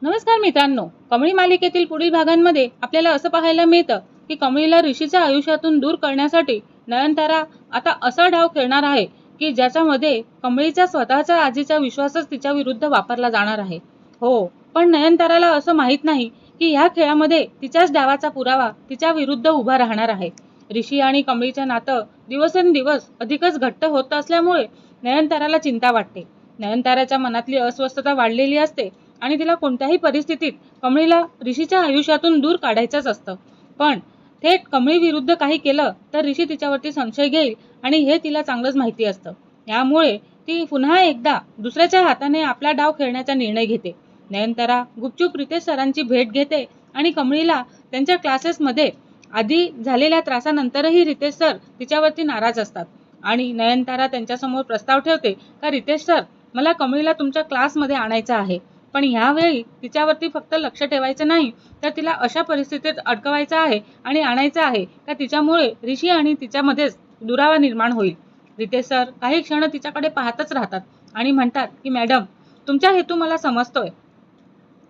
नमस्कार मित्रांनो, कमळी मालिकेतील पुढील भागांमध्ये आपल्याला असं पाहायला मिळतं की कमळीला ऋषीच्या आयुष्यातून दूर करण्यासाठी नयनतारा आता असा डाव खेळणार आहे की ज्याच्यामध्ये कमळीच्या स्वतःच्या आजीचा विश्वासच तिच्या विरुद्ध वापरला जाणार आहे. हो, पण नयनताराला असं माहीत नाही की ह्या खेळामध्ये तिच्याच डावाचा पुरावा तिच्या विरुद्ध उभा राहणार आहे. ऋषी आणि कमळीचं नातं दिवसेंदिवस अधिकच घट्ट होत असल्यामुळे नयनताराला चिंता वाटते. नयनताराच्या मनातली अस्वस्थता वाढलेली असते आणि तिला कोणत्याही परिस्थितीत कमळीला ऋषीच्या आयुष्यातून दूर काढायचंच असतं. पण थेट कमळी विरुद्ध काही केलं तर ऋषी तिच्यावरती संशय घेईल आणि हे तिला चांगलंच माहिती असतं. यामुळे ती पुन्हा एकदा दुसऱ्याच्या हाताने आपला डाव खेळण्याचा निर्णय घेते. नयनतारा गुपचूप रितेश सरांची भेट घेते आणि कमळीला त्यांच्या क्लासेसमध्ये आधी झालेल्या त्रासानंतरही रितेश सर तिच्यावरती नाराज असतात आणि नयनतारा त्यांच्यासमोर प्रस्ताव ठेवते का रितेश सर, मला कमळीला तुमच्या क्लासमध्ये आणायचं आहे, पण ह्यावेळी तिच्यावरती फक्त लक्ष ठेवायचं नाही तर तिला अशा परिस्थितीत अडकवायचं आहे आणि आणायचं आहे का तिच्यामुळे ऋषी आणि तिच्यामध्येच दुरावा निर्माण होईल. रितेश सर काही क्षण तिच्याकडे पाहतच राहतात आणि म्हणतात की मॅडम, तुमचा हेतू मला समजतोय,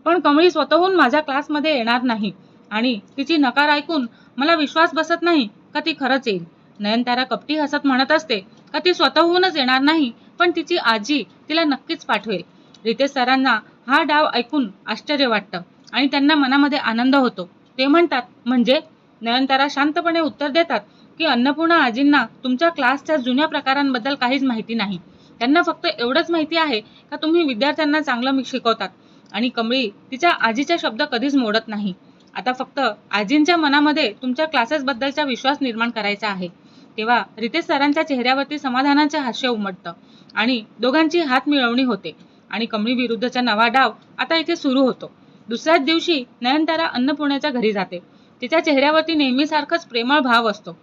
पण कमळी स्वतःहून माझ्या क्लासमध्ये येणार नाही आणि तिची नकार ऐकून मला विश्वास बसत नाही का ती खरंच येईल. नयनतारा कपटी हसत म्हणत असते का ती स्वतःहूनच येणार नाही, पण तिची आजी तिला नक्कीच पाठवेल. रितेश सरांना हा डाव ऐकून आश्चर्य वाटतं आणि त्यांना मनामध्ये आनंद होतो. ते म्हणतात, म्हणजे? नयनतारा शांतपणे उत्तर देतात की अन्नपूर्णा आजींना तुमच्या क्लासच्या जुन्या प्रकारांबद्दल काहीच माहिती नाही. त्यांना फक्त एवढंच माहिती आहे का तुम्ही विद्यार्थ्यांना चांगलं शिकवतात आणि कमळी तिच्या आजीचा शब्द कधीच मोडत नाही. आता फक्त आजींच्या मनामध्ये तुमच्या क्लासेस बद्दलचा विश्वास निर्माण करायचा आहे. तेव्हा रितेश सरांच्या चेहऱ्यावरती समाधानाचे हास्य उमटतं आणि दोघांची हात मिळवणी होते आणि कमळी विरुद्धचा नवा डाव आता इथे सुरू होतो. दुसऱ्याच दिवशी नयनतारा अन्नपूर्णाच्या घरी जाते. तिच्या चेहऱ्यावरती नेहमीसारखंच प्रेमळ भाव असतो.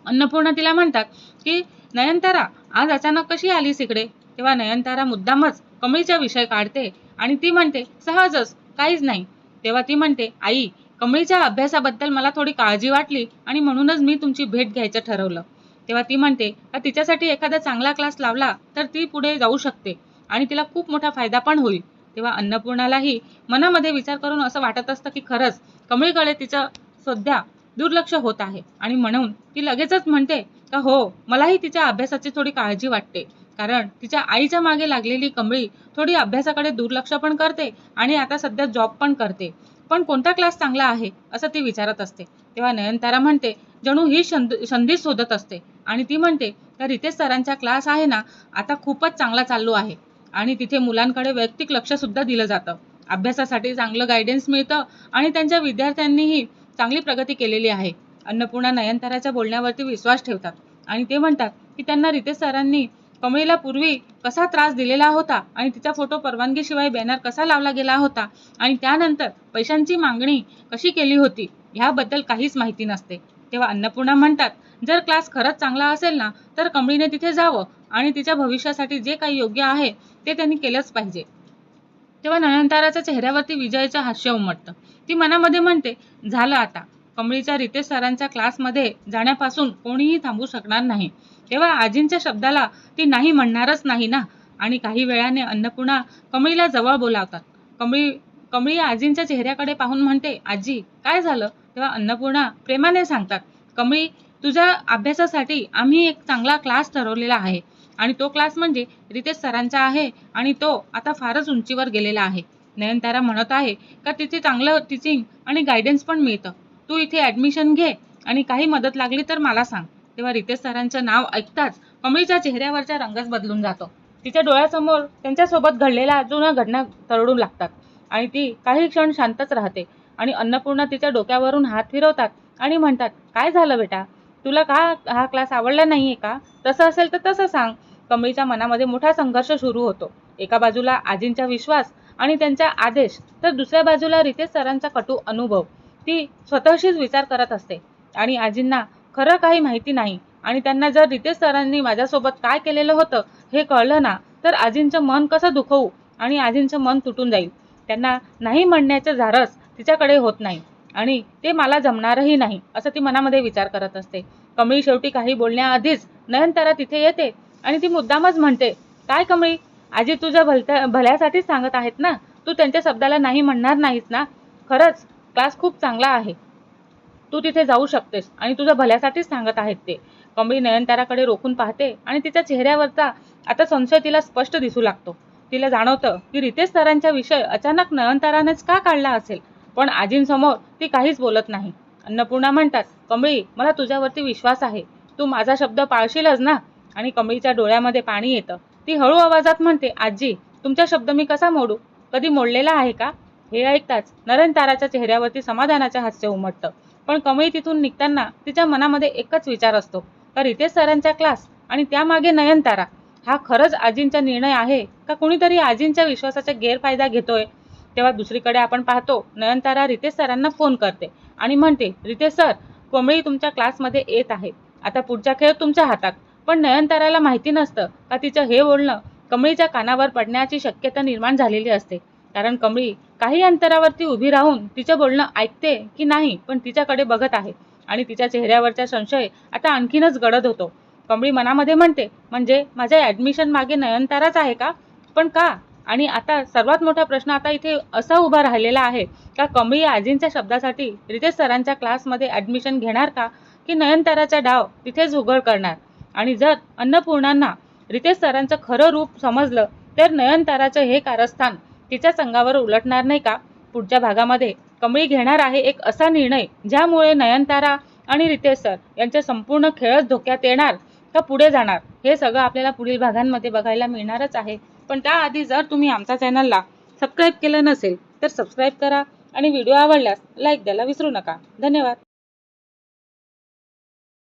अन्नपूर्णा तिला म्हणतात की नयनतारा, आज अचानक कशी आलीस इकडे? तेव्हा नयनतारा मुद्दामच कमळीचा विषय काढते आणि ती म्हणते, सहजच, काहीच नाही. तेव्हा ती म्हणते, आई, कमळीच्या अभ्यासाबद्दल मला थोडी काळजी वाटली आणि म्हणूनच मी तुमची भेट घ्यायचं ठरवलं. तेव्हा ती म्हणते का तिच्यासाठी एखादा चांगला क्लास लावला तर ती पुढे जाऊ शकते आणि तिला खूप मोठा फायदा पण होईल. तेव्हा अन्नपूर्णालाही मनामध्ये विचार करून असं वाटत असतं की खरंच कमळीकडे तिचं सध्या दुर्लक्ष होत आहे आणि म्हणून ती लगेचच म्हणते का हो, मलाही तिच्या अभ्यासाची थोडी काळजी वाटते, कारण तिच्या आईच्या मागे लागलेली कमळी थोडी अभ्यासाकडे दुर्लक्ष पण करते आणि आता सध्या जॉब पण करते. पण कोणता क्लास चांगला आहे असं ती विचारत असते. तेव्हा नयनतारा म्हणते, जणू ही संधी शोधत असते आणि ती म्हणते तर रितेश सरांचा क्लास आहे ना, आता खूपच चांगला चालू आहे आणि तिथे मुलांकडे वैयक्तिक लक्ष सुद्धा दिलं जातं. अभ्यासासाठी चांगलं गायडन्स मिळतं आणि त्यांच्या विद्यार्थ्यांनीही चांगली प्रगती केलेली आहे. अन्नपूर्णा नयनताराच्या बोलण्यावरती विश्वास ठेवतात आणि ते म्हणतात की त्यांना रितेश सरांनी कमळीला पूर्वी कसा त्रास दिलेला होता आणि तिचा फोटो परवानगीशिवाय बॅनर कसा लावला गेला होता आणि त्यानंतर पैशांची मागणी कशी केली होती ह्याबद्दल काहीच माहिती नसते. तेव्हा अन्नपूर्णा म्हणतात, जर क्लास खरंच चांगला असेल ना तर कमळीने तिथे जावं आणि तिच्या भविष्यासाठी जे काही योग्य आहे ते त्यांनी केलंच पाहिजे. तेव्हा नयनताराच्या चेहऱ्यावरती विजयाचं हास्य उमटतं. ती मनामध्ये म्हणते, झालं आता, कमळीच्या रितेश सरांच्या क्लासमध्ये जाण्यापासून कोणीही थांबू शकणार नाही. तेव्हा आजींच्या शब्दाला ती नाही म्हणणारच नाही ना. आणि काही वेळाने अन्नपूर्णा कमळीला जवळ बोलावतात. कमळी कमळी आजींच्या चेहऱ्याकडे पाहून म्हणते, आजी, काय झालं? तेव्हा अन्नपूर्णा प्रेमाने सांगतात, कमळी, तुझ्या अभ्यासासाठी आम्ही एक चांगला क्लास ठरवलेला आहे आणि तो क्लास म्हणजे रितेश सरांचा आहे आणि तो आता फारच उंचीवर गेलेला आहे. नयनतारा म्हणत आहे का तिथे चांगलं टीचिंग आणि गायडन्स पण मिळतं. तू इथे ॲडमिशन घे आणि काही मदत लागली तर मला सांग. तेव्हा रितेश सरांचं नाव ऐकताच कमळीच्या चेहऱ्यावरचा रंगच बदलून जातो. तिच्या डोळ्यासमोर त्यांच्यासोबत घडलेल्या जुन्या घटना तरळू लागतात आणि ती काही क्षण शांतच राहते आणि अन्नपूर्णा तिच्या डोक्यावरून हात फिरवतात आणि म्हणतात, काय झालं बेटा? तुला का हा क्लास आवडला नाहीये का? तसं असेल तर तसं सांग. कमळीच्या मनामध्ये मोठा संघर्ष सुरू होतो. एका बाजूला आजींचा विश्वास आणि त्यांचा आदेश, तर दुसऱ्या बाजूला रितेश सरांचा कटू अनुभव. ती स्वतःशीच विचार करत असते आणि आजींना खरं काही माहिती नाही आणि त्यांना जर रितेश सरांनी माझ्यासोबत काय केलेलं होतं हे कळलं ना तर आजींचं मन कसं दुखवू आणि आजींचं मन तुटून जाईल. त्यांना नाही म्हणण्याचं धाडस तिच्याकडे होत नाही आणि ते मला जमणारही नाही असं ती मनामध्ये विचार करत असते. कमळी शेवटी काही बोलण्याआधीच नयनतारा तिथे येते आणि ती मुद्दामच म्हणते, काय कमळी, आजी तुझ्या भल्यासाठीच सांगत आहेत ना. तू त्यांच्या शब्दाला नाही म्हणणार नाहीस ना? खरंच क्लास खूप चांगला आहे, तू तिथे जाऊ शकतेस आणि तुझ्या भल्यासाठीच सांगत आहेत ते. कमळी नयनताराकडे रोखून पाहते आणि तिच्या चेहऱ्यावरचा आता संशय तिला स्पष्ट दिसू लागतो. तिला जाणवतं की रितेश सरांचा विषय अचानक नयनतारानेच का काढला असेल, पण आजींसमोर ती काहीच बोलत नाही. अन्नपूर्णा म्हणतात, कमळी मला तुझ्यावरती विश्वास आहे, तू माझा शब्द पाळशीलच ना? आणि कमळीच्या डोळ्यामध्ये पाणी येतं. ती हळू आवाजात म्हणते, आजी तुमचा शब्द मी कसा मोडू? कधी मोडलेला आहे का? हे ऐकताच नयनताराच्या चेहऱ्यावरती समाधानाचं हास्य उमटतं. पण कमळी तिथून निघताना तिच्या मनामध्ये एकच विचार असतो, का रितेश सरांचा क्लास आणि त्यामागे नयनतारा हा खरंच आजींचा निर्णय आहे का कुणीतरी आजींच्या विश्वासाचा गैरफायदा घेतोय? तेव्हा दुसरीकडे आपण पाहतो नयनतारा रितेश सरांना फोन करते आणि म्हणते, रितेश सर, कमळी तुमच्या क्लासमध्ये येत आहे, आता पुढचा खेळ तुमच्या हातात. पण नयनताराला माहिती नसतं का तिचं हे बोलणं कमळीच्या कानावर पडण्याची शक्यता निर्माण झालेली असते. कारण कमळी काही अंतरावरती उभी राहून तिचं बोलणं ऐकते की नाही पण तिच्याकडे बघत आहे आणि तिच्या चेहऱ्यावरचा संशय आता आणखीनच गडद होतो. कमळी मनामध्ये म्हणते, म्हणजे माझ्या ॲडमिशन मागे नयनताराच आहे का? पण का? आणि आता सर्वात मोठा प्रश्न आता इथे असा उभा राहिलेला आहे का कमळी आजींच्या शब्दासाठी रितेश सरांच्या क्लासमध्ये ॲडमिशन घेणार का, की नयनताराचा डाव तिथेच उघड करणार? आणि जर अन्नपूर्णांना रितेश सरांचं खरं रूप समजलं तर नयनताराचं हे कारस्थान तिच्याच अंगावर उलटणार नाही का? पुढच्या भागामध्ये कमळी घेणार आहे एक असा निर्णय ज्यामुळे नयनतारा आणि रितेश सर यांचे संपूर्ण खेळच धोक्यात येणार का पुढे जाणार, हे सगळं आपल्याला पुढील भागांमध्ये बघायला मिळणारच आहे. पण त्याआधी जर तुम्ही आमच्या चॅनलला सबस्क्राईब केलं नसेल तर सबस्क्राईब करा आणि व्हिडिओ आवडल्यास लाईक द्यायला विसरू नका. धन्यवाद.